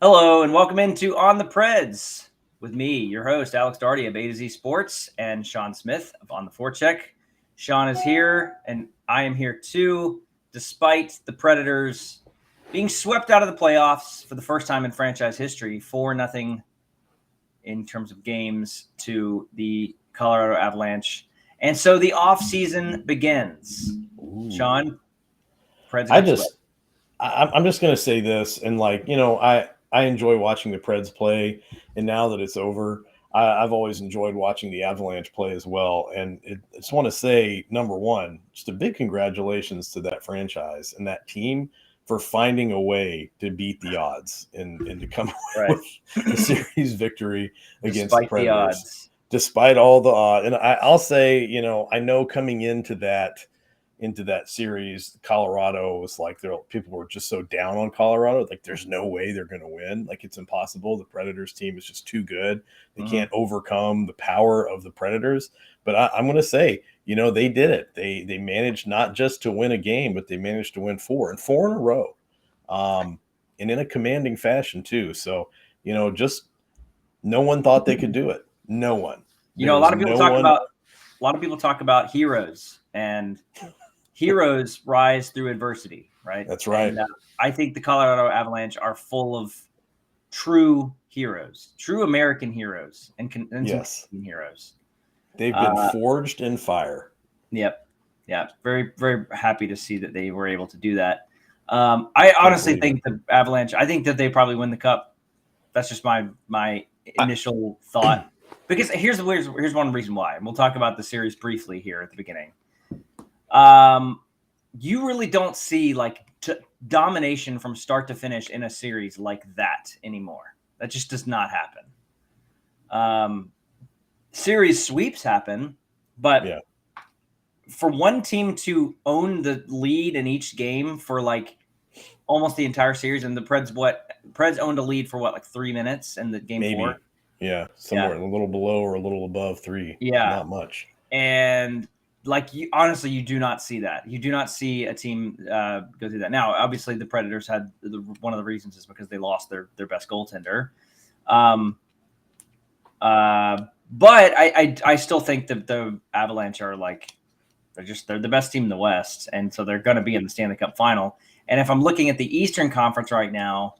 Hello and welcome into On the Preds with me, your host, Alex Darty of A to Z Sports, and Sean Smith of On the Forecheck. Sean is here, and I am here too, despite the Predators being swept out of the playoffs for the first time in franchise history, 4-0 in terms of games to the Colorado Avalanche. And so the offseason begins. Ooh. Sean, Preds I'm get swept. just going to say this, and I enjoy watching the Preds play, and now that it's over, I've always enjoyed watching the Avalanche play as well. And I just want to say, number one, just a big congratulations to that franchise and that team for finding a way to beat the odds and to come away Right. with a series victory against the Despite the Predators. odds. Despite all the odds. And I'll say, I know coming into that series, Colorado was like, people were just so down on Colorado. Like, there's no way they're going to win. Like, it's impossible. The Predators team is just too good. They can't overcome the power of the Predators. But I'm going to say, they did it. They managed not just to win a game, but they managed to win four in a row, and in a commanding fashion too. So, just no one thought they could do it. No one. A lot of people talk about heroes, and heroes rise through adversity, right? That's right. And, I think the Colorado Avalanche are full of true heroes, true American heroes, and Yes. Canadian heroes. They've been forged in fire. Yep. Yeah. Very, very happy to see that they were able to do that. I honestly think the Avalanche, I think that they probably win the cup. That's just my initial thought. Because here's one reason why. And we'll talk about the series briefly here at the beginning. You really don't see domination from start to finish in a series like that anymore. That just does not happen. Series sweeps happen, but for one team to own the lead in each game for almost the entire series, and the Preds owned a lead for 3 minutes in the game. Maybe. 4. Yeah, somewhere a little below or a little above 3. Yeah, not much. And honestly, you do not see that. You do not see a team go through that. Now, obviously, the Predators had one of the reasons is because they lost their best goaltender. But I still think that the Avalanche are they're the best team in the West, and so they're going to be in the Stanley Cup final. And if I'm looking at the Eastern Conference right now,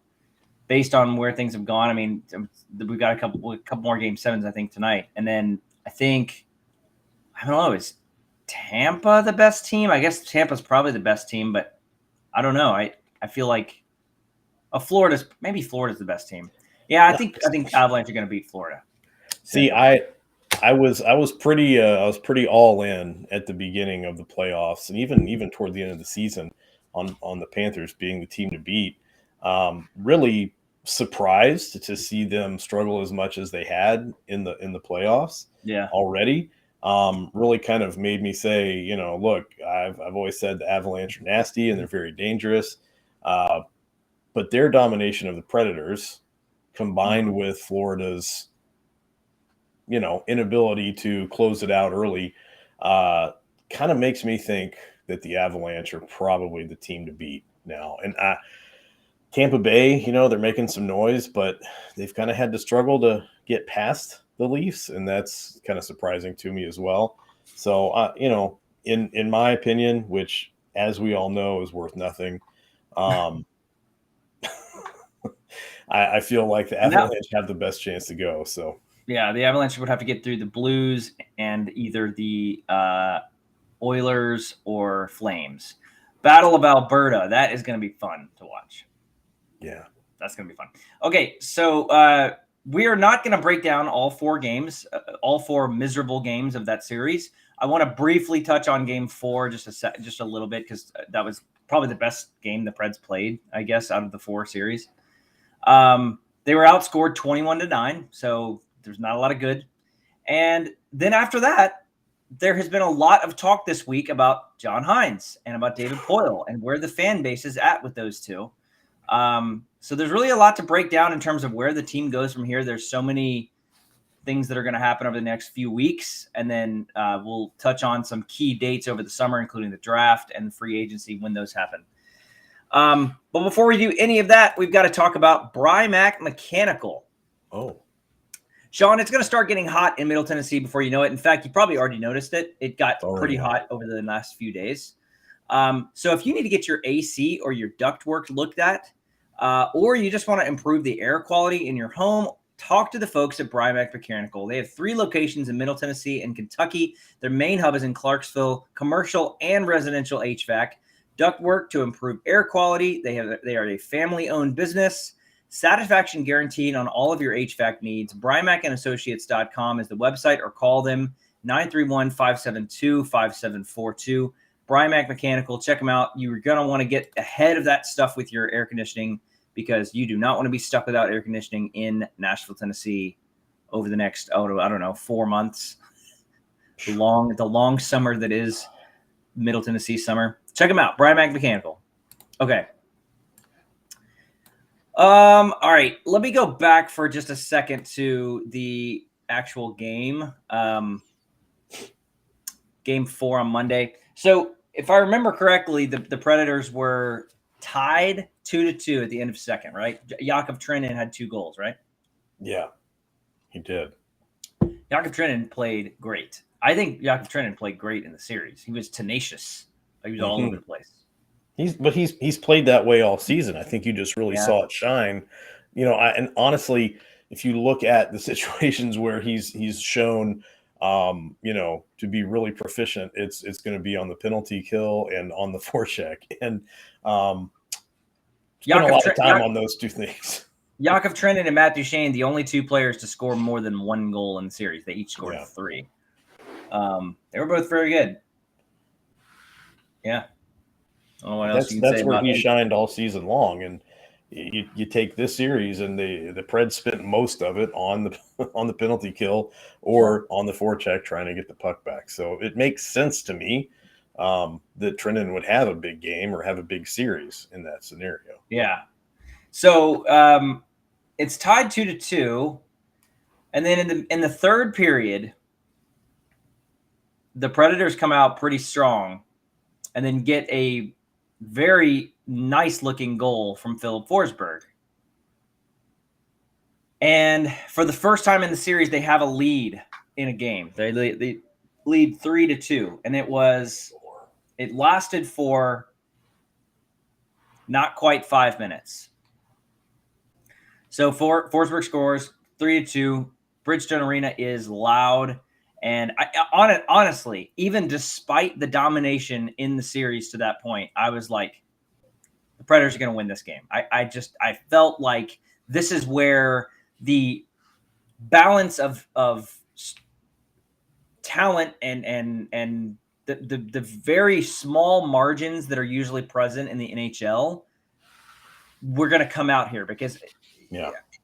based on where things have gone, I mean, we've got a couple more Game 7s, I think, tonight, and then I don't know, is Tampa the best team? I guess Tampa's probably the best team, but I don't know. I feel like Florida's the best team. Yeah, I think Avalanche are going to beat Florida. See, I was pretty all in at the beginning of the playoffs, and even toward the end of the season on the Panthers being the team to beat. Really surprised to see them struggle as much as they had in the playoffs. Yeah, already. Really kind of made me say, look, I've always said the Avalanche are nasty and they're very dangerous, but their domination of the Predators, combined with Florida's, inability to close it out early, kind of makes me think that the Avalanche are probably the team to beat now. And Tampa Bay, they're making some noise, but they've kind of had to struggle to get past the Leafs, and that's kind of surprising to me as well. So, in my opinion, which, as we all know, is worth nothing, I feel like the Avalanche have the best chance to go. So, yeah, the Avalanche would have to get through the Blues and either the Oilers or Flames. Battle of Alberta, that is going to be fun to watch. Yeah, that's going to be fun. Okay, so we are not going to break down all 4 games, all 4 miserable games of that series. I want to briefly touch on Game 4 just a little bit, because that was probably the best game the Preds played, I guess, out of the 4 series. They were outscored 21-9, so there's not a lot of good. And then after that, there has been a lot of talk this week about John Hines and about David Poile and where the fan base is at with those two. So there's really a lot to break down in terms of where the team goes from here. There's so many things that are going to happen over the next few weeks. And then we'll touch on some key dates over the summer, including the draft and free agency when those happen. But before we do any of that, we've got to talk about Brymac Mechanical. Oh, Shaun, it's going to start getting hot in Middle Tennessee before you know it. In fact, you probably already noticed it. It got pretty hot over the last few days. So if you need to get your AC or your ductwork looked at, or you just want to improve the air quality in your home, talk to the folks at Brymac Mechanical. They have 3 locations in Middle Tennessee and Kentucky. Their main hub is in Clarksville, commercial and residential HVAC. Ductwork to improve air quality. They are a family-owned business. Satisfaction guaranteed on all of your HVAC needs. BryMacAndAssociates.com is the website, or call them 931-572-5742. Brymac Mechanical. Check them out. You're going to want to get ahead of that stuff with your air conditioning, because you do not want to be stuck without air conditioning in Nashville, Tennessee over the next, 4 months. The long summer that is Middle Tennessee summer. Check them out. Brymac Mechanical. Okay. All right. Let me go back for just a second to the actual game. Game 4 on Monday. So if I remember correctly, the Predators were tied 2-2 at the end of second, right? Jakub Trenin had 2 goals, right? Yeah, he did. Jakub Trenin played great. I think Jakub Trenin played great in the series. He was tenacious. He was all over the place. He's played that way all season. I think you just really saw it shine. And honestly, if you look at the situations where he's shown to be really proficient, it's going to be on the penalty kill and on the forecheck. And spent a lot of time on those 2 things. Jakub Trenin and Matt Duchene, the only 2 players to score more than 1 goal in the series. They each scored 3. They were both very good. Yeah. I don't know what else you can say that's where about he shined all season long. And you take this series, and the Preds spent most of it on the penalty kill or on the forecheck trying to get the puck back. So it makes sense to me that Trenin would have a big game or have a big series in that scenario. Yeah. So it's tied 2-2, and then in the third period, the Predators come out pretty strong, and then get a very nice-looking goal from Philip Forsberg. And for the first time in the series, they have a lead in a game. They lead 3-2, and it lasted for not quite 5 minutes. So Forsberg scores 3-2. Bridgestone Arena is loud. And honestly, even despite the domination in the series to that point, I was like, the Predators are going to win this game. I felt like this is where the balance of talent and the very small margins that are usually present in the NHL, we're going to come out here, because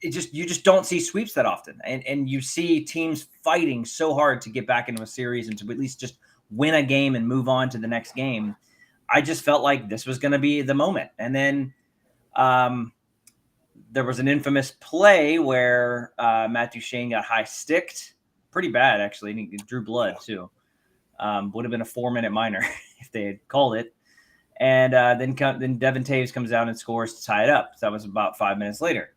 you just don't see sweeps that often, and you see teams fighting so hard to get back into a series and to at least just win a game and move on to the next game. I just felt like this was going to be the moment. And then there was an infamous play where Matt Duchene got high sticked, pretty bad actually, and he drew blood too. Would have been a 4-minute minor if they had called it. And then Devin Taves comes down and scores to tie it up. So that was about 5 minutes later.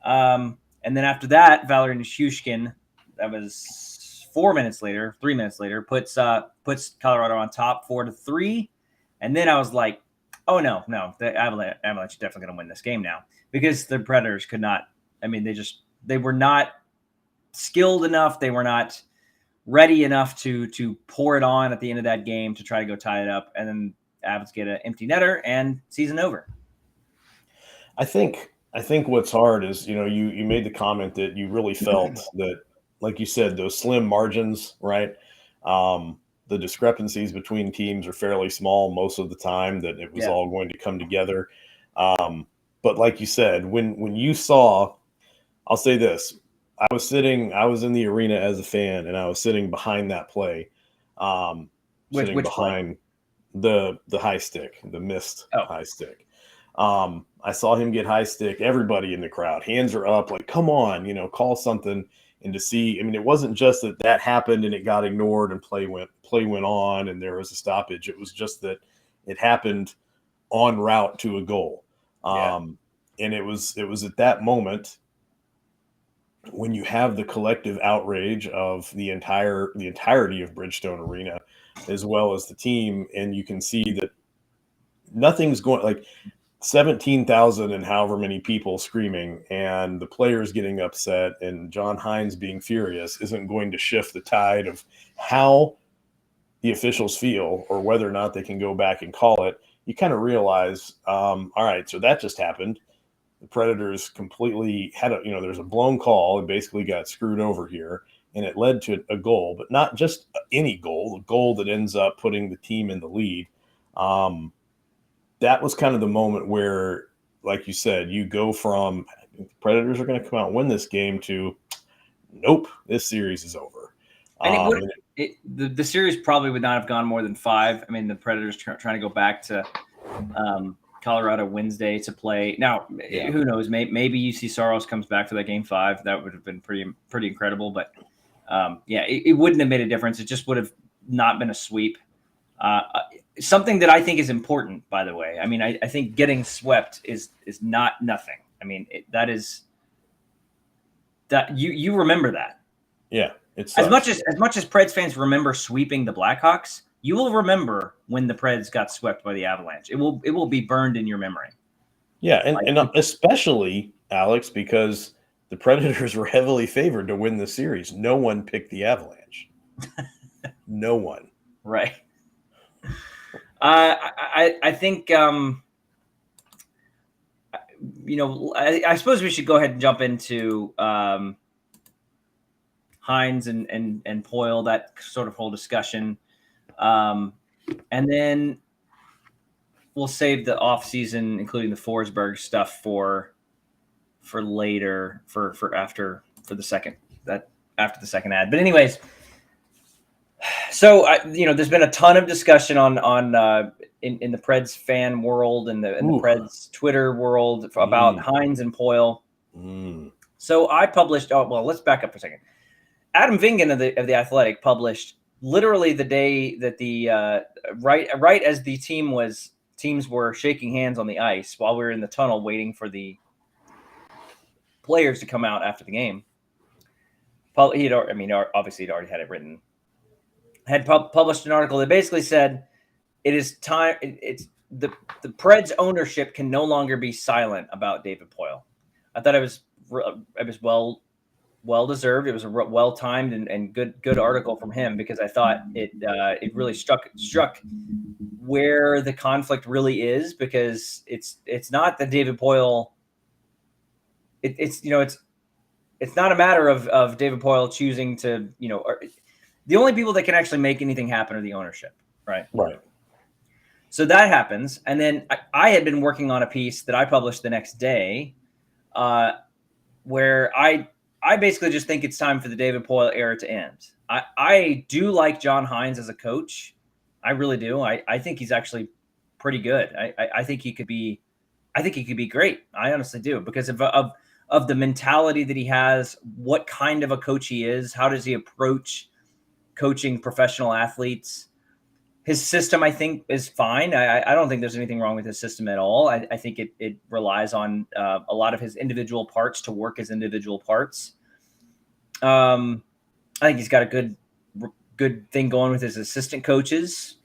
And then after that, Valeri Nichushkin, that was 3 minutes later, puts Colorado on top 4-3. And then I was like, oh no, the Avalanche are definitely going to win this game now, because the Predators could not. I mean, they were not skilled enough. They were not ready enough to pour it on at the end of that game to try to go tie it up. And then Avs get an empty netter and season over. I think what's hard is, you made the comment that you really felt that, like you said, those slim margins, right? The discrepancies between teams are fairly small most of the time, that it was all going to come together. But like you said, when you saw, I'll say this, I was in the arena as a fan, and I was sitting behind that play, sitting behind the high stick, the missed high stick. I saw him get high stick. Everybody in the crowd, hands are up, like, come on, call something. And to see, I mean, it wasn't just that happened and it got ignored and play went on and there was a stoppage. It was just that it happened en route to a goal. And it was at that moment when you have the collective outrage of the entirety of Bridgestone Arena, as well as the team, and you can see that nothing's going, like 17,000 and however many people screaming and the players getting upset and John Hines being furious isn't going to shift the tide of how the officials feel or whether or not they can go back and call it. You kind of realize, all right, so that just happened. The Predators completely had there's a blown call and basically got screwed over here, and it led to a goal, but not just any goal, a goal that ends up putting the team in the lead. That was kind of the moment where, like you said, you go from the Predators are going to come out and win this game to, nope, this series is over. And the series probably would not have gone more than 5. I mean, the Predators trying to go back to Colorado Wednesday to play. Now, who knows? Maybe UC Saros comes back for that game 5. That would have been pretty incredible. But it wouldn't have made a difference. It just would have not been a sweep. Something that I think is important, by the way. I mean, I think getting swept is not nothing. I mean, that you remember that. Yeah, it's as much as Preds fans remember sweeping the Blackhawks, you will remember when the Preds got swept by the Avalanche. It will be burned in your memory. Yeah, and especially, Alex, because the Predators were heavily favored to win the series. No one picked the Avalanche. No one. Right. I think I suppose we should go ahead and jump into Hines and Poyle, that sort of whole discussion, and then we'll save the offseason, including the Forsberg stuff, for later, after the second ad. But anyways. So there's been a ton of discussion on in the Preds fan world and the Preds Twitter world about Hines and Poyle. So I published. Oh well, let's back up for a second. Adam Vingan of the Athletic published literally the day that the right as the teams were shaking hands on the ice while we were in the tunnel waiting for the players to come out after the game. Obviously he'd already had it written. Had published an article that basically said it is time. It's the Preds ownership can no longer be silent about David Poyle. I thought it was well deserved. It was a well timed and good article from him, because I thought it really struck where the conflict really is, because it's not that David Poyle. It's not a matter of David Poyle choosing to the only people that can actually make anything happen are the ownership, right? Right. So that happens. And then I had been working on a piece that I published the next day where I basically just think it's time for the David Poyle era to end. I do like John Hines as a coach. I really do. I think he's actually pretty good. I think he could be great. I honestly do, because of the mentality that he has, what kind of a coach he is, how does he approach coaching professional athletes. His system, I think, is fine. I don't think there's anything wrong with his system at all. I think it relies on a lot of his individual parts to work as individual parts. I think he's got a good thing going with his assistant coaches.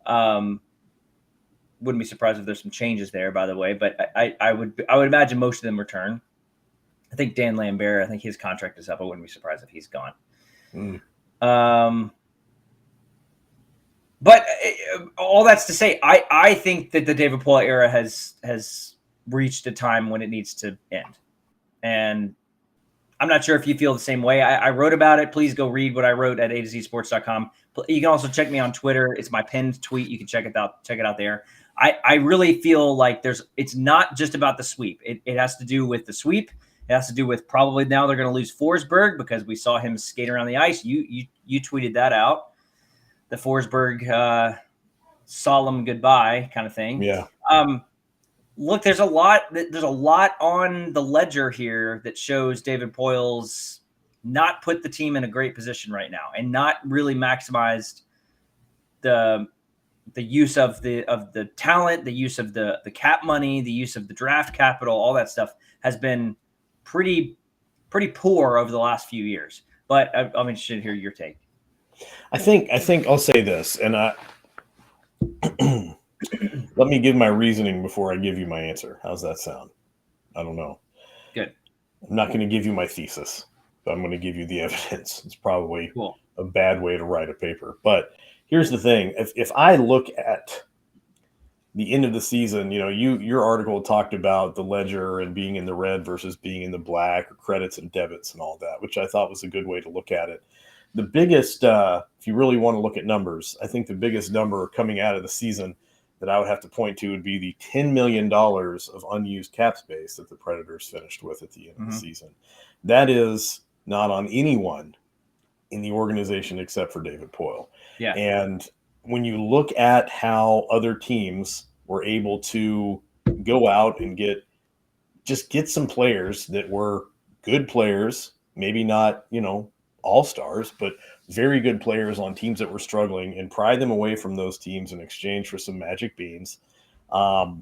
Wouldn't be surprised if there's some changes there, by the way, but I would imagine most of them return. I think Dan Lambert, I think his contract is up. I wouldn't be surprised if he's gone. But all that's to say, I think that the David Poyle era has reached a time when it needs to end. And I'm not sure if you feel the same way. I wrote about it. Please go read what I wrote at A2ZSports.com. You can also check me on Twitter. It's my pinned tweet. You can check it out there. I really feel like it's not just about the sweep. It has to do with the sweep. It has to do with probably now they're going to lose Forsberg, because we saw him skate around the ice. You tweeted that out, the Forsberg solemn goodbye kind of thing. Yeah. Look, there's a lot on the ledger here that shows David Poyle's not put the team in a great position right now and not really maximized the the use of the talent, the use of the cap money, the use of the draft capital, all that stuff has been pretty poor over the last few years. But I'm interested to hear your take. I think I'll say this, and let me give my reasoning before I give you my answer. How's that sound? I don't know. Good. I'm not going to give you my thesis, but I'm going to give you the evidence. It's probably Cool. a bad way to write a paper. But here's the thing. If I look at the end of the season, your article talked about the ledger and being in the red versus being in the black, or credits and debits and all that, which I thought was a good way to look at it. The biggest, if you really want to look at numbers, I think the biggest number coming out of the season that I would have to point to would be the $10 million of unused cap space that the Predators finished with at the end of the season. That is not on anyone in the organization except for David Poile. Yeah. And when you look at how other teams were able to go out and get some players that were good players, maybe not, all-stars, but very good players on teams that were struggling, and pry them away from those teams in exchange for some magic beans. I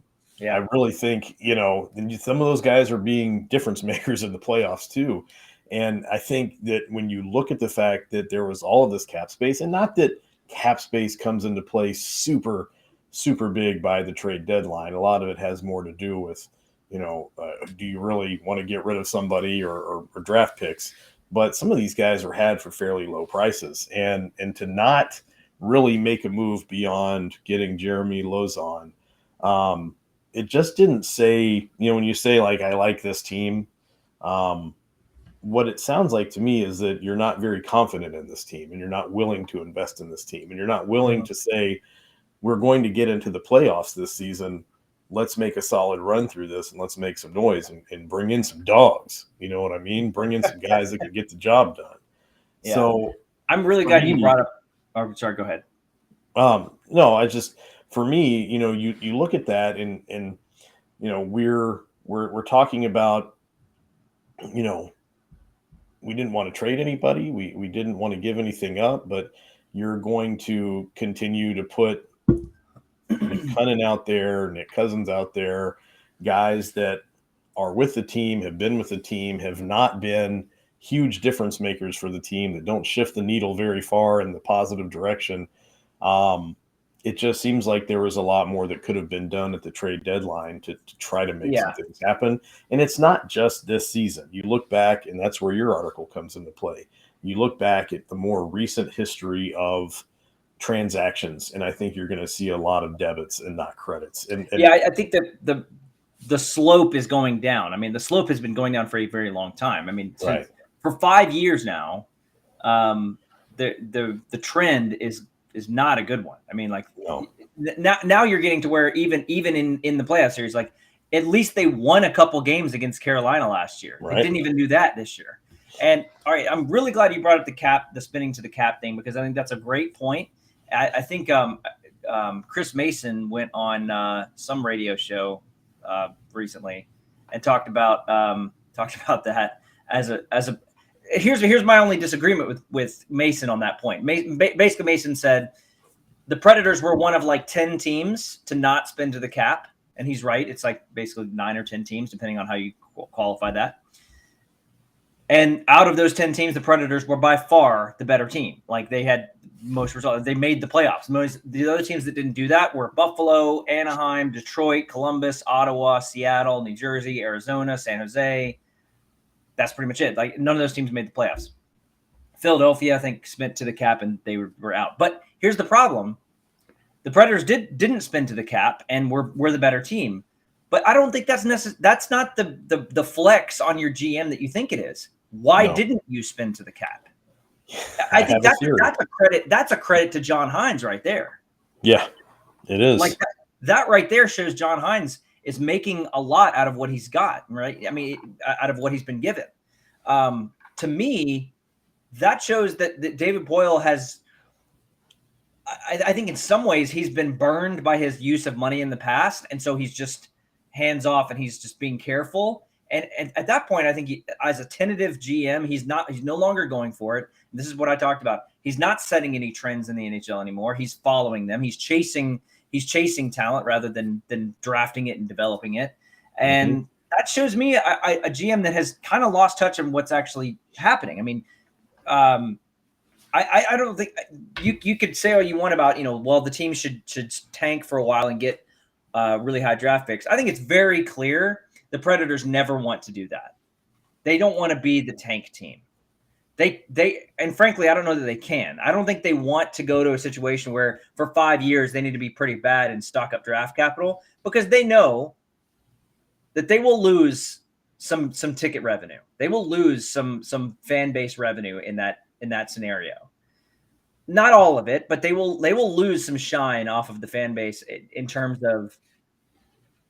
really think, some of those guys are being difference makers in the playoffs too. And I think that when you look at the fact that there was all of this cap space, and not that cap space comes into play super, super big by the trade deadline, a lot of it has more to do with, do you really want to get rid of somebody or draft picks? But some of these guys were had for fairly low prices, and to not really make a move beyond getting Jeremy Lauzon, it just didn't say, when you say, like, I like this team, what it sounds like to me is that you're not very confident in this team, and you're not willing to invest in this team, and you're not willing to say, we're going to get into the playoffs this season. Let's make a solid run through this, and let's make some noise and bring in some dogs. You know what I mean? Bring in some guys that can get the job done. Yeah. So I'm really glad you brought up. Oh, sorry, go ahead. No, for me, you look at that and we're talking about, we didn't want to trade anybody. We didn't want to give anything up, but you're going to continue to put McCunnin out there, Nick Cousins out there, guys that are with the team, have been with the team, have not been huge difference makers for the team, that don't shift the needle very far in the positive direction. It just seems like there was a lot more that could have been done at the trade deadline to try to make some things happen. And it's not just this season. You look back, and that's where your article comes into play. You look back at the more recent history of transactions, and I think you're going to see a lot of debits and not credits. And I think that the slope is going down. I mean, the slope has been going down for a very long time. I mean, for 5 years now, the trend is not a good one. I mean, like, now you're getting to where even in the playoff series, like, at least they won a couple games against Carolina last year. They didn't even do that this year. And all right, I'm really glad you brought up the spinning to the cap thing, because I think that's a great point. I think Chris Mason went on some radio show recently and talked about that as a. Here's my only disagreement with Mason on that point. Basically, Mason said the Predators were one of like 10 teams to not spin to the cap, and he's right. It's like basically 9 or 10 teams, depending on how you qualify that. And out of those 10 teams, the Predators were by far the better team. Like, they had most results. They made the playoffs. The other teams that didn't do that were Buffalo, Anaheim, Detroit, Columbus, Ottawa, Seattle, New Jersey, Arizona, San Jose. That's pretty much it. Like, none of those teams made the playoffs. Philadelphia, I think, spent to the cap, and they were out. But here's the problem. The Predators didn't spin to the cap, and we're the better team. But I don't think that's necessary. That's not the flex on your GM that you think it is. Why didn't you spin to the cap? I think that's a credit. That's a credit to John Hines right there. Yeah, it is. Like, that right there shows John Hines is making a lot out of what he's got, right? I mean, out of what he's been given. To me, that shows that David Poile has. I think in some ways he's been burned by his use of money in the past, and so he's just hands off, and he's just being careful. And at that point, I think as a tentative GM, he's no longer going for it. And this is what I talked about. He's not setting any trends in the NHL anymore. He's following them. He's chasing talent rather than drafting it and developing it. And that shows me a GM that has kind of lost touch on what's actually happening. I mean, I don't think you could say all you want about, well, the team should tank for a while and get really high draft picks. I think it's very clear the Predators never want to do that. They don't want to be the tank team. And frankly, I don't know that they can. I don't think they want to go to a situation where for 5 years they need to be pretty bad and stock up draft capital, because they know that they will lose some ticket revenue. They will lose some fan base revenue in that scenario. Not all of it, but they will lose some shine off of the fan base in terms of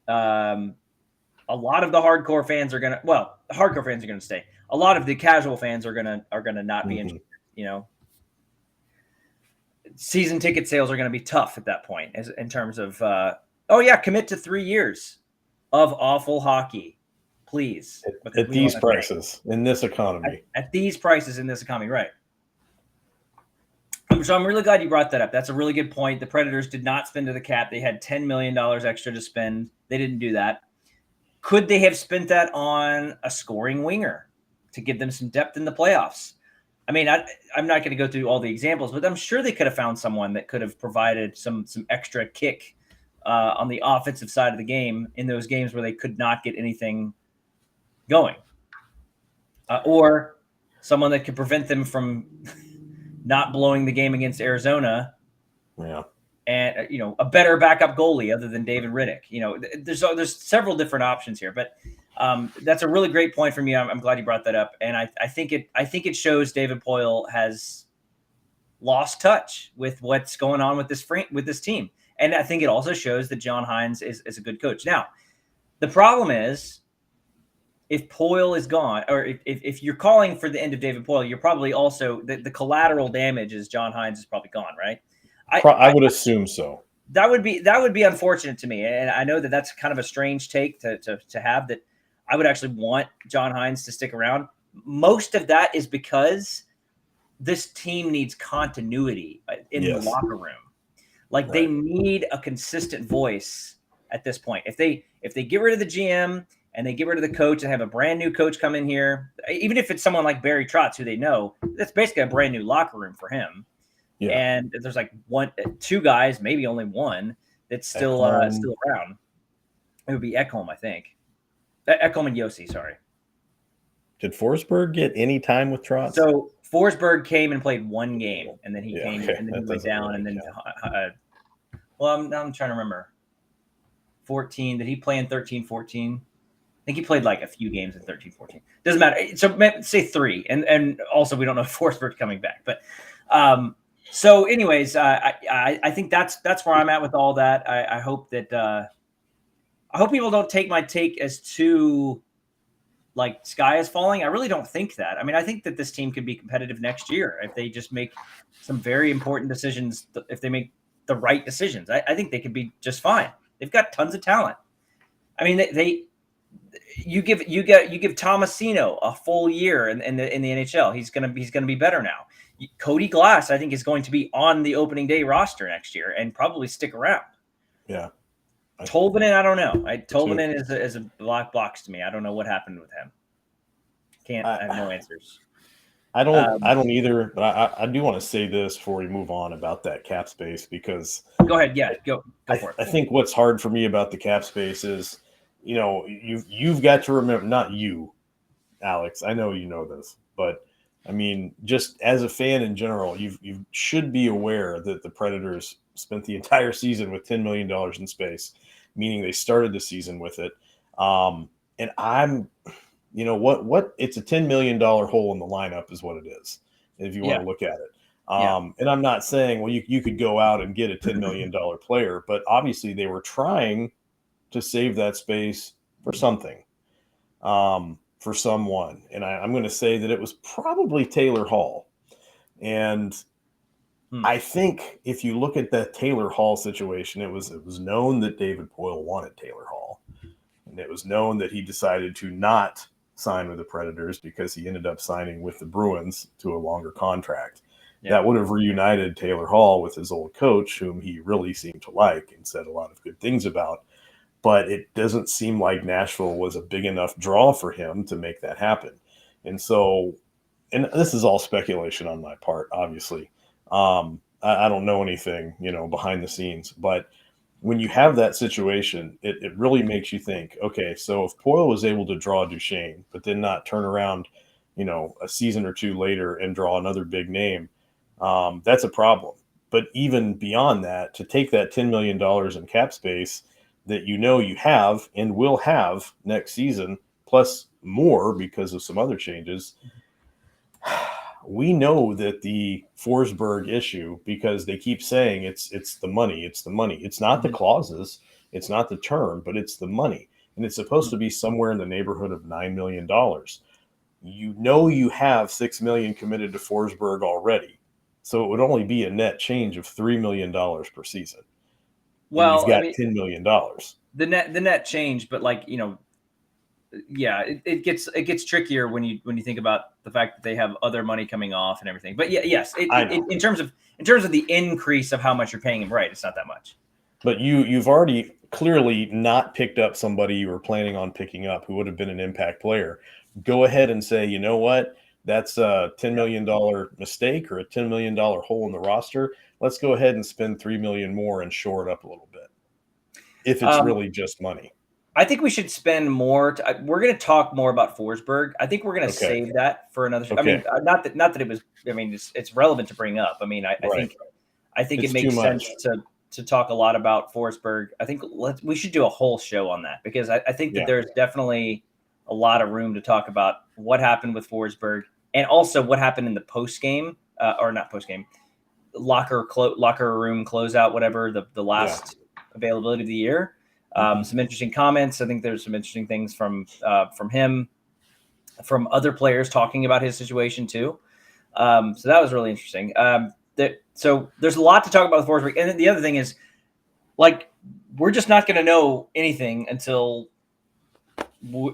a lot of the hardcore fans are gonna. Well, the hardcore fans are gonna stay. A lot of the casual fans are gonna not be interested. Season ticket sales are gonna be tough at that point, in terms of commit to 3 years of awful hockey, please. At these prices in this economy. At these prices in this economy, right? So I'm really glad you brought that up. That's a really good point. The Predators did not spend to the cap. They had $10 million extra to spend. They didn't do that. Could they have spent that on a scoring winger to give them some depth in the playoffs? I mean, I'm not going to go through all the examples, but I'm sure they could have found someone that could have provided some extra kick on the offensive side of the game in those games where they could not get anything going. Or someone that could prevent them from not blowing the game against Arizona. Yeah. And, a better backup goalie other than David Riddick. There's several different options here, but that's a really great point from you. I'm glad you brought that up. And I think it shows David Poile has lost touch with what's going on with this team. And I think it also shows that John Hines is a good coach. Now, the problem is, if Poile is gone, or if you're calling for the end of David Poile, you're probably also the collateral damage is John Hines is probably gone, right? I would assume so. That would be unfortunate to me, and I know that that's kind of a strange take to have. That I would actually want John Hines to stick around. Most of that is because this team needs continuity in the locker room. Like, they need a consistent voice at this point. If they get rid of the GM and they get rid of the coach and have a brand new coach come in here, even if it's someone like Barry Trotz, who they know, that's basically a brand new locker room for him. Yeah. And there's like two guys, maybe only one, that's still around. It would be Ekholm, I think. Ekholm and Yossi, sorry. Did Forsberg get any time with Trotz? So Forsberg came and played one game, and then he came and then he went down, and then I'm trying to remember. 14, did he play in 13-14? I think he played like a few games in 13-14. Doesn't matter. So say 3, and also we don't know if Forsberg's coming back, but so anyways, I think that's where I'm at with all that. I hope that I hope people don't take my take as too like sky is falling. I really don't think that. I mean, I think that this team could be competitive next year if they just make some very important decisions. If they make the right decisions, I think they could be just fine. They've got tons of talent. I mean, you give Tomasino a full year in the NHL. He's gonna be better now. Cody Glass, I think, is going to be on the opening day roster next year and probably stick around. Yeah. Tolvanen, I don't know. Tolvanen is a black box to me. I don't know what happened with him. I have no answers. I don't either. But I do want to say this before we move on about that cap space, because go ahead. Yeah, go for it. I think what's hard for me about the cap space is, you've got to remember, not you, Alex. I know you know this, but I mean, just as a fan in general, you should be aware that the Predators spent the entire season with $10 million in space, meaning they started the season with it. And I'm, what it's a $10 million hole in the lineup is what it is, if you want to look at it. And I'm not saying, well, you could go out and get a $10 million player, but obviously they were trying to save that space for something, for someone. And I'm going to say that it was probably Taylor Hall. And I think if you look at that Taylor Hall situation, it was known that David Poile wanted Taylor Hall. And it was known that he decided to not sign with the Predators because he ended up signing with the Bruins to a longer contract. that would have reunited Taylor Hall with his old coach, whom he really seemed to like and said a lot of good things about. But it doesn't seem like Nashville was a big enough draw for him to make that happen. And so, and this is all speculation on my part, obviously. I don't know anything, behind the scenes. But when you have that situation, it really makes you think, okay, so if Poyle was able to draw Duchesne, but then not turn around, a season or two later and draw another big name, that's a problem. But even beyond that, to take that $10 million in cap space that you have and will have next season, plus more because of some other changes, we know that the Forsberg issue, because they keep saying it's the money, it's the money. It's not the clauses, it's not the term, but it's the money. And it's supposed to be somewhere in the neighborhood of $9 million. You have $6 million committed to Forsberg already. So it would only be a net change of $3 million per season. Well, and you've got $10 million. The net change, but it gets trickier when you think about the fact that they have other money coming off and everything. But in terms of the increase of how much you're paying him, right? It's not that much. But you've already clearly not picked up somebody you were planning on picking up who would have been an impact player. Go ahead and say, you know what? That's a $10 million mistake or a $10 million hole in the roster. Let's go ahead and spend $3 million more and shore it up a little bit. If it's really just money. I think we should spend more. We're going to talk more about Forsberg. I think we're going to save that for another. Okay. I mean, not that it was. I mean, it's relevant to bring up. I mean, I think it makes sense to talk a lot about Forsberg. I think we should do a whole show on that because I think that there's definitely a lot of room to talk about what happened with Forsberg and also what happened in the post game or not post game locker room closeout, whatever the last availability of the year. Some interesting comments. I think there's some interesting things from him, from other players talking about his situation too. So that was really interesting. So there's a lot to talk about with Forsberg. And then the other thing is, we're just not going to know anything until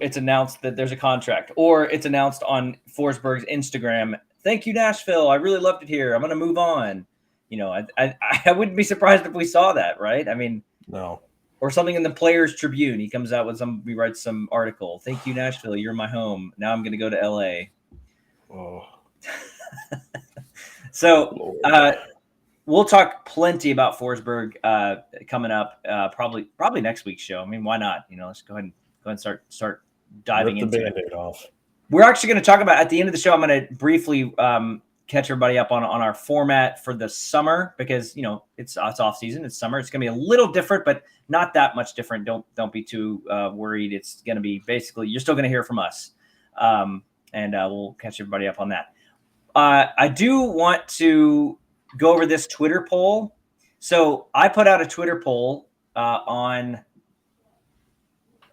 it's announced that there's a contract or it's announced on Forsberg's Instagram. Thank you, Nashville. I really loved it here. I'm going to move on. I wouldn't be surprised if we saw that, right? I mean, no. Or something in the Players Tribune. He comes out with he writes some article. Thank you, Nashville. You're my home. Now I'm going to go to LA. Oh. So we'll talk plenty about Forsberg coming up. Probably next week's show. I mean, why not? Let's go ahead and start diving into it. Rip the Band-Aid off. We're actually going to talk about at the end of the show. I'm going to briefly catch everybody up on our format for the summer because it's off season. It's summer. It's going to be a little different, but not that much different. Don't be too worried. It's going to be basically you're still going to hear from us, and we'll catch everybody up on that. I do want to go over this Twitter poll. So I put out a Twitter poll on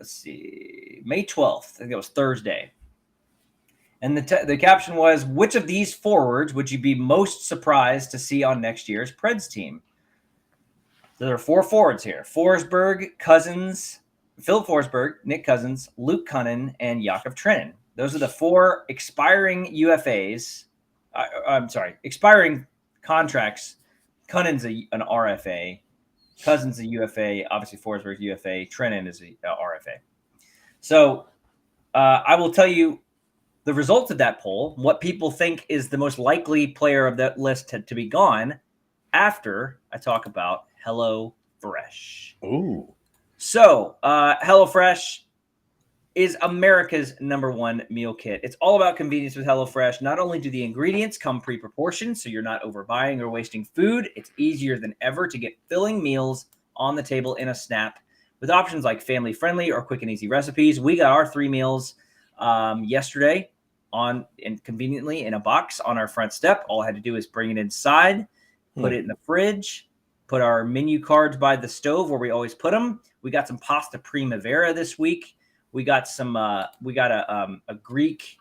May 12th. I think it was Thursday. And the caption was, which of these forwards would you be most surprised to see on next year's Preds team? So there are 4 forwards here. Forsberg, Cousins, Philip Forsberg, Nick Cousins, Luke Kunin, and Yakov Trenin. Those are the 4 expiring UFAs. Expiring contracts. Kunin's an RFA. Cousins a UFA. Obviously, Forsberg's UFA. Trenin is a RFA. So I will tell you the results of that poll, what people think is the most likely player of that list to be gone after I talk about HelloFresh. Ooh. So HelloFresh is America's #1 meal kit. It's all about convenience with HelloFresh. Not only do the ingredients come pre-proportioned, so you're not overbuying or wasting food, it's easier than ever to get filling meals on the table in a snap with options like family-friendly or quick and easy recipes. We got our 3 meals yesterday conveniently in a box on our front step. All I had to do is bring it inside, put it in the fridge, put our menu cards by the stove where we always put them. We got some pasta primavera this week. We got a Greek,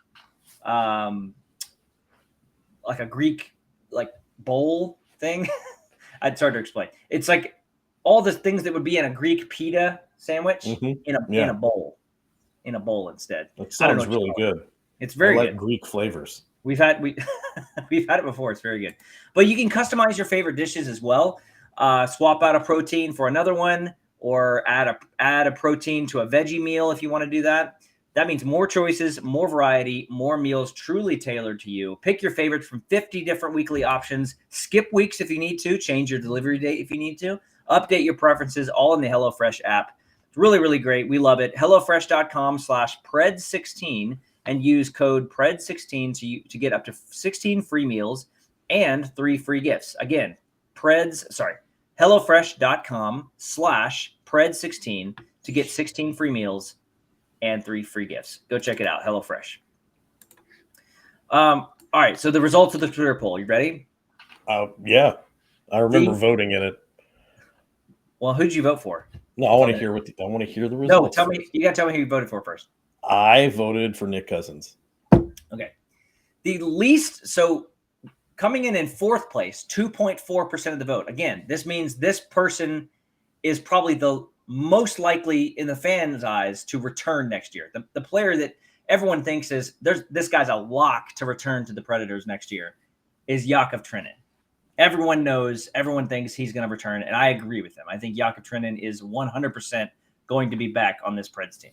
like a Greek bowl thing. I'd start to explain. It's like all the things that would be in a Greek pita sandwich in a bowl instead. That sounds really good. It's very I like good. Greek flavors. we've had we've had it before. It's very good. But you can customize your favorite dishes as well. Swap out a protein for another one, or add a protein to a veggie meal if you want to do that. That means more choices, more variety, more meals truly tailored to you. Pick your favorites from 50 different weekly options. Skip weeks if you need to. Change your delivery date if you need to. Update your preferences, all in the HelloFresh app. It's really, really great. We love it. HelloFresh.com/Pred16 and use code Pred16 to get up to 16 free meals and 3 free gifts. Again, HelloFresh.com/Pred16 to get 16 free meals and 3 free gifts. Go check it out. HelloFresh. All right. So the results of the Twitter poll. You ready? Yeah. I remember voting in it. Well, who'd you vote for? No, I want to hear the results. No, tell me. You got to tell me who you voted for first. I voted for Nick Cousins. Okay. The least, so coming in fourth place, 2.4% of the vote. Again, this means this person is probably the most likely in the fans' eyes to return next year. The player that everyone thinks this guy's a lock to return to the Predators next year is Yakov Trenin. Everyone thinks he's going to return, and I agree with them. I think Yakov Trenin is 100% going to be back on this Preds team.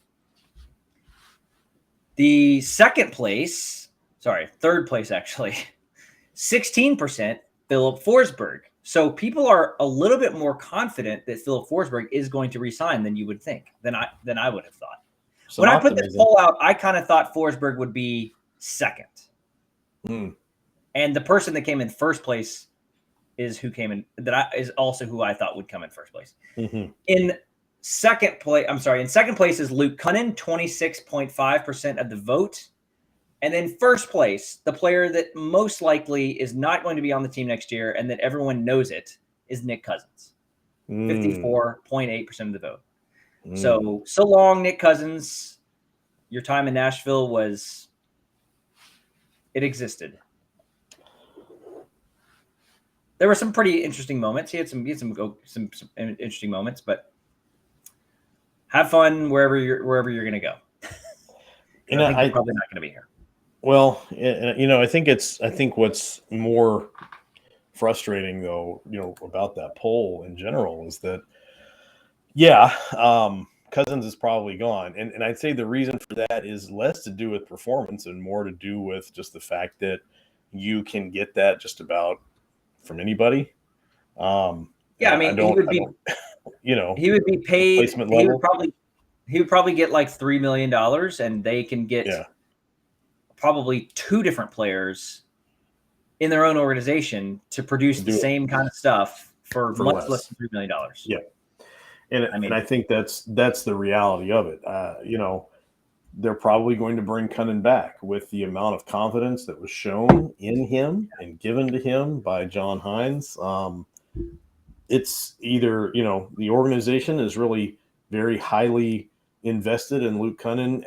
The third place actually, 16%, Philip Forsberg. So people are a little bit more confident that Philip Forsberg is going to resign than you would think, than I would have thought. When I put this poll out, I kind of thought Forsberg would be second. And the person that came in first place is also who I thought would come in first place. Mm-hmm. In second place is Luke Cunnin, 26.5% of the vote. And then first place, the player that most likely is not going to be on the team next year and that everyone knows it, is Nick Cousins. 54.8% of the vote. So long, Nick Cousins. Your time in Nashville it existed. There were some pretty interesting moments. He had some interesting moments, but have fun wherever you're going to go. I think you're probably not going to be here. Well, I think what's more frustrating though, about that poll in general is that, Cousins is probably gone. And I'd say the reason for that is less to do with performance and more to do with just the fact that you can get that just about from anybody. He would be paid. He would probably get like $3 million, and they can get probably 2 different players in their own organization to produce the same kind of stuff for much less than $3 million. Yeah. And I think that's the reality of it. They're probably going to bring Cunnin back with the amount of confidence that was shown in him and given to him by John Hines. It's either, the organization is really very highly invested in Luke Cunnin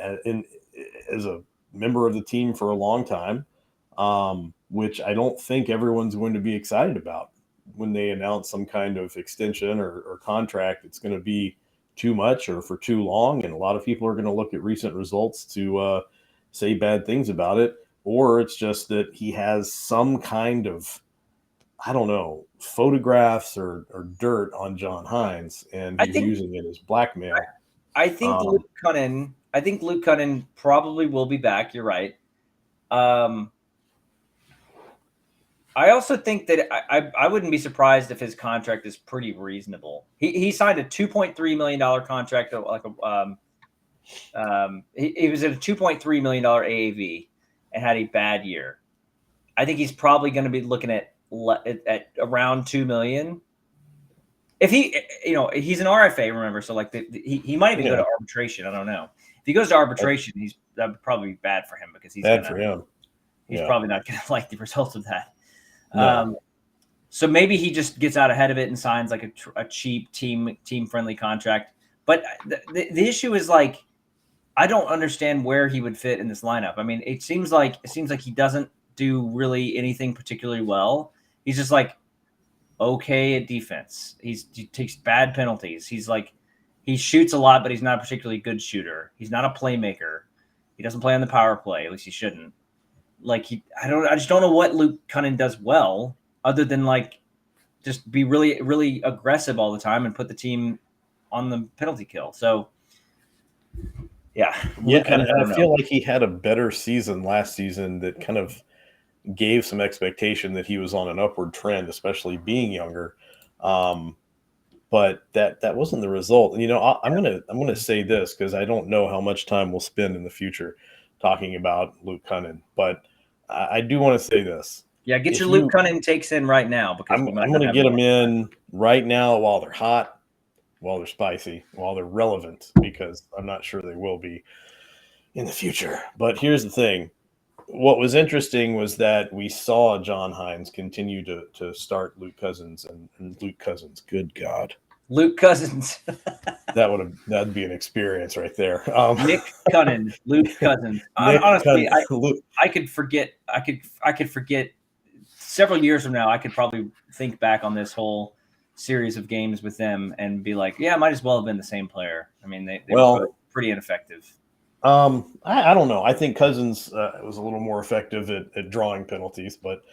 as a member of the team for a long time, which I don't think everyone's going to be excited about when they announce some kind of extension or contract. It's going to be too much or for too long. And a lot of people are going to look at recent results to say bad things about it. Or it's just that he has some kind of, photographs or dirt on John Hines, and he's using it as blackmail. I think Luke Cunnin probably will be back. You're right. I also think that I wouldn't be surprised if his contract is pretty reasonable. He signed a $2.3 million contract, he was at a $2.3 million AAV and had a bad year. I think he's probably going to be looking at around $2 million. If he's an RFA, remember, so like he might even go to arbitration. I don't know. If he goes to arbitration, that would probably be bad for him because he's probably not going to like the results of that. No. So maybe he just gets out ahead of it and signs like a cheap team friendly contract. But the issue is like, I don't understand where he would fit in this lineup. I mean, it seems like he doesn't do really anything particularly well. He's just like okay at defense. He takes bad penalties. He shoots a lot, but he's not a particularly good shooter. He's not a playmaker. He doesn't play on the power play. At least he shouldn't. like I just don't know what Luke Cunnin does well other than like just be really, really aggressive all the time and put the team on the penalty kill. So yeah, Yeah, Luke and Cunnin, I I don't know. feel like he had a better season last season that kind of gave some expectation that he was on an upward trend, especially being younger. Um, but that wasn't the result. And I'm gonna say this because I don't know how much time we'll spend in the future talking about Luke Cunnin, but I do want to say this. Yeah, get your If Luke you, Cunnin takes in right now because we I'm might not gonna have get more. them in right now while they're hot, while they're spicy, while they're relevant, because I'm not sure they will be in the future. But here's the thing. What was interesting was that we saw John Hines continue to start Luke Cousins and Luke Cousins. Good God, Luke Cousins, that'd be an experience right there. Nick Cunnin, Luke Cousins. Nick Honestly, Luke, I could forget. I could forget several years from now. I could probably think back on this whole series of games with them and be like, yeah, it might as well have been the same player. I mean, they were both well, pretty ineffective. I don't know. I think Cousins was a little more effective at drawing penalties, but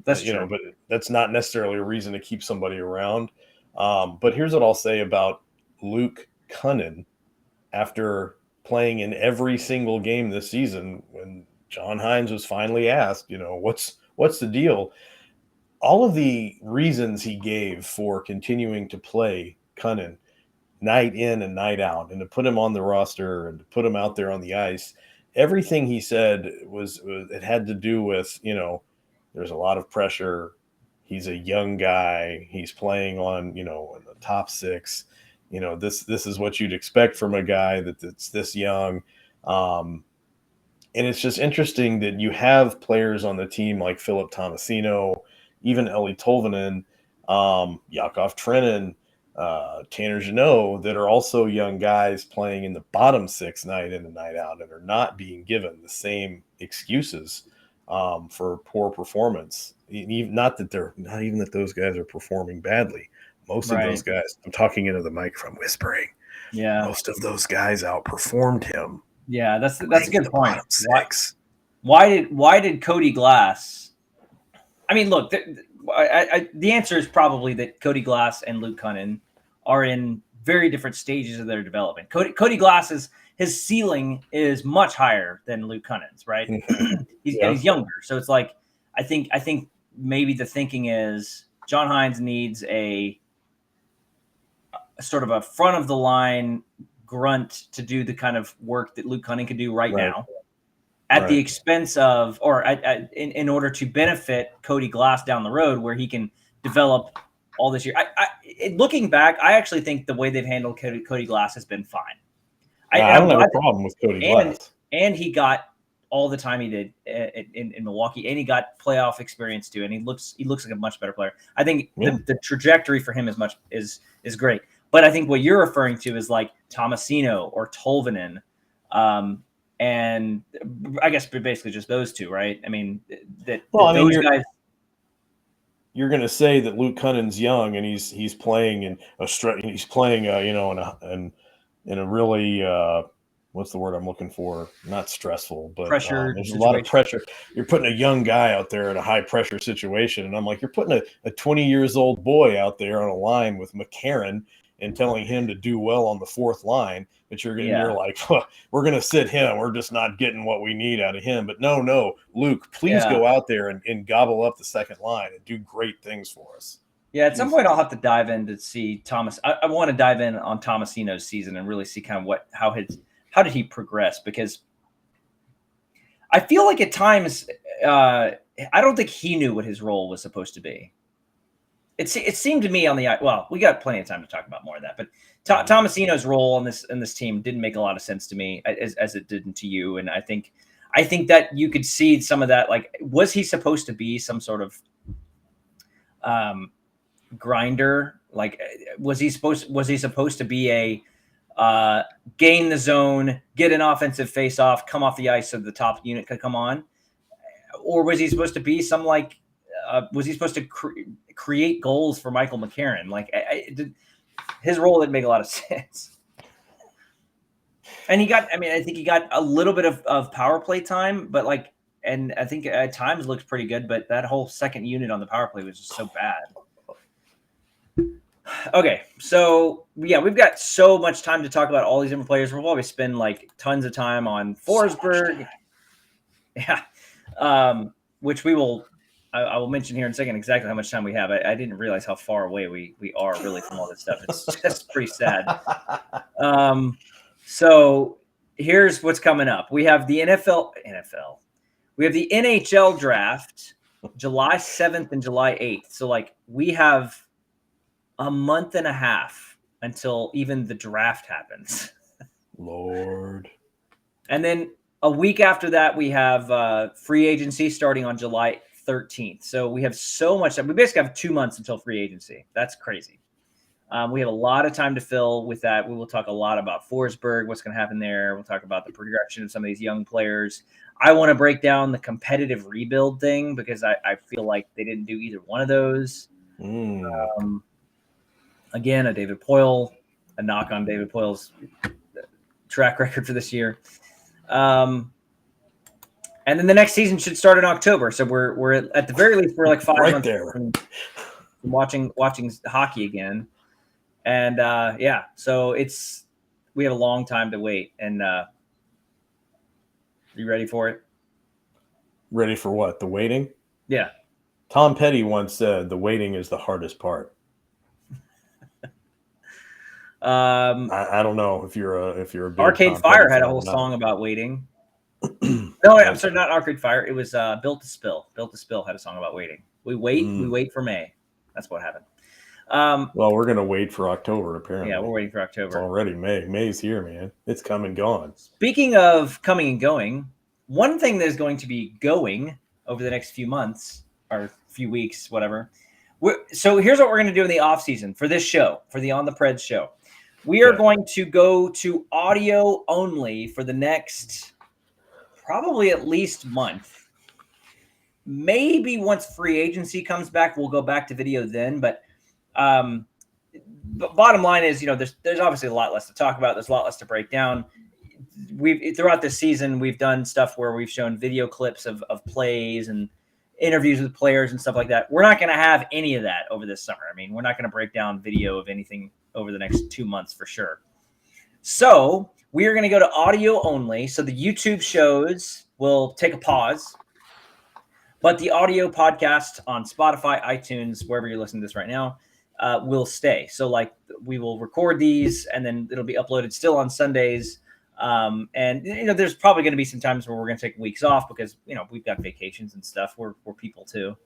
That's true. but that's not necessarily a reason to keep somebody around. But here's what I'll say about Luke Cunnin after playing in every single game this season. When John Hines was finally asked, what's the deal? All of the reasons he gave for continuing to play Cunnin night in and night out and to put him on the roster and to put him out there on the ice, everything he said was it had to do with, there's a lot of pressure. He's a young guy. He's playing on, in the top six. This is what you'd expect from a guy that's this young. And it's just interesting that you have players on the team like Philip Tomasino, even Ellie Tolvanen, Yakov Trenin, Tanner Jeannot, that are also young guys playing in the bottom six night in and night out and are not being given the same excuses for poor performance. Not even that those guys are performing badly. Most of those Right. guys, I'm talking into the microphone, whispering. Yeah. Most of those guys outperformed him Yeah. That's a playing in good the point. bottom six. Why did Cody Glass? I mean, look, the answer is probably that Cody Glass and Luke Cunnin are in very different stages of their development. Cody Glass's his ceiling is much higher than Luke Cunnin's, right? He's younger, so it's like I think maybe the thinking is John Hines needs a sort of a front of the line grunt to do the kind of work that Luke Cunnin could do right Right. now at the Right. expense of, or in order to benefit Cody Glass down the road, where he can develop all this year. Looking back, I actually think the way they've handled Cody Glass has been fine. I I'm don't have glad a problem with Cody and Glass. he got all the time he did in Milwaukee, and he got playoff experience too, and he looks like a much better player. I think Yeah. the trajectory for him is great. But I think what you're referring to is like Tomasino or Tolvanen, and I guess basically just those two, right? I mean, those guys. You're going to say that Luke Cunnin's young and he's playing in he's playing in a really what's the word I'm looking for? Not stressful, but Pressure there's a lot of situation. pressure. You're putting a young guy out there in a high pressure situation, and I'm like, you're putting a 20 years old boy out there on a line with McCarron and telling him to do well on the fourth line. But you're like, huh, we're going to sit him. We're just not getting what we need out of him. But no, Luke, please go out there and gobble up the second line and do great things for us. Yeah, at some point I'll have to dive in to see Thomas. I want to dive in on Tomasino's season and really see kind of how did he progress, because I feel like at times I don't think he knew what his role was supposed to be. It seemed to me on the we got plenty of time to talk about more of that, but Tomasino's role in this team didn't make a lot of sense to me as it didn't to you, and I think that you could see some of that. Like, was he supposed to be some sort of grinder? Like, was he supposed to be a gain the zone, get an offensive face-off, come off the ice so the top unit could come on, or was he supposed to be some like? Was he supposed to create goals for Michael McCarron? Like, his role didn't make a lot of sense. And I think he got a little bit of power play time, but like and I think at times looked pretty good, but that whole second unit on the power play was just so bad. Okay, so yeah, we've got so much time to talk about all these different players. We'll probably spend like tons of time on Forsberg. Yeah, which we will. I will mention here in a second exactly how much time we have. I didn't realize how far away we are really from all this stuff. It's just pretty sad. So here's what's coming up. We have the NFL. We have the NHL draft July 7th and July 8th. So like we have a month and a half until even the draft happens. Lord. And then a week after that, we have free agency starting on July 13th. So we have so much time. We basically have 2 months until free agency. That's crazy. We have a lot of time to fill with that. We will talk a lot about Forsberg, what's going to happen there. We'll talk about the progression of some of these young players. I want to break down the competitive rebuild thing because I feel like they didn't do either one of those. Again, a knock on David Poyle's track record for this year. And then the next season should start in October. So we're at the very least, we're like 5 right months there from watching hockey again. And yeah, so we have a long time to wait. And you ready for it? Ready for what? The waiting? Yeah. Tom Petty once said the waiting is the hardest part. I don't know if you're a big Arcade Tom Fire Petty had a fan whole or not. song about waiting. No, I'm sorry, not Arcade Fire. It was Built to Spill. Built to Spill had a song about waiting. We wait for May. That's what happened. Well, we're gonna wait for October. Apparently, yeah, we're waiting for October. It's already May. May's here, man. It's come and gone. Speaking of coming and going, one thing that is going to be going over the next few months or few weeks, whatever. So here's what we're going to do in the off season for this show, for the On the Preds show. We are going to go to audio only for the next probably at least month. Maybe once free agency comes back, we'll go back to video then. But bottom line is, there's obviously a lot less to talk about. There's a lot less to break down. Throughout this season, we've done stuff where we've shown video clips of plays and interviews with players and stuff like that. We're not going to have any of that over this summer. I mean, we're not going to break down video of anything over the next 2 months for sure. So we are going to go to audio only. So the YouTube shows will take a pause, but the audio podcast on Spotify, iTunes, wherever you're listening to this right now, will stay. So like we will record these and then it'll be uploaded still on Sundays. And there's probably going to be some times where we're going to take weeks off because we've got vacations and stuff. We're people too.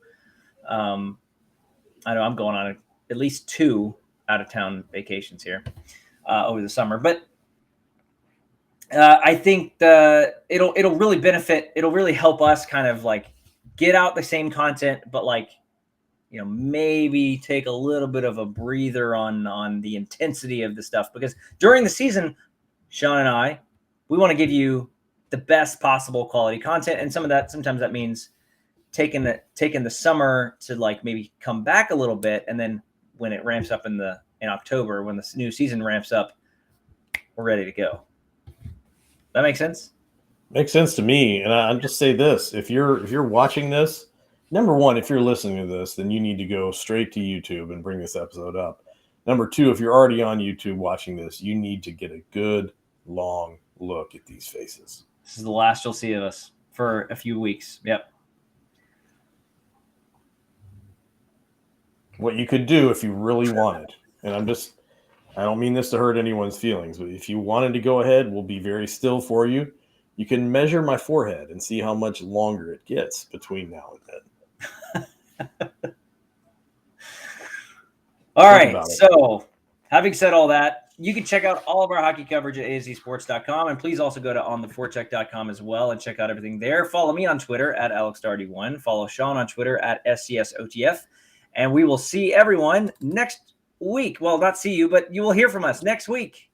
I know I'm going on at least 2 out of town vacations here over the summer, but I think it'll really benefit. It'll really help us kind of like get out the same content, but like maybe take a little bit of a breather on the intensity of the stuff because during the season, Shaun and I, we want to give you the best possible quality content. And sometimes that means taking the summer to like maybe come back a little bit. And then when it ramps up in October, when the new season ramps up, we're ready to go. That makes sense? Makes sense to me. And I'll just say this. If you're watching this, number one, if you're listening to this, then you need to go straight to YouTube and bring this episode up. Number two, if you're already on YouTube watching this, you need to get a good long look at these faces. This is the last you'll see of us for a few weeks. Yep. What you could do if you really wanted, and I don't mean this to hurt anyone's feelings, but if you wanted to go ahead, we'll be very still for you. You can measure my forehead and see how much longer it gets between now and then. All right. So having said all that, you can check out all of our hockey coverage at azsports.com. And please also go to ontheforecheck.com as well and check out everything there. Follow me on Twitter at AlexDarty1. Follow Shaun on Twitter at SCSOTF. And we will see everyone next week. Well, not see you, but you will hear from us next week.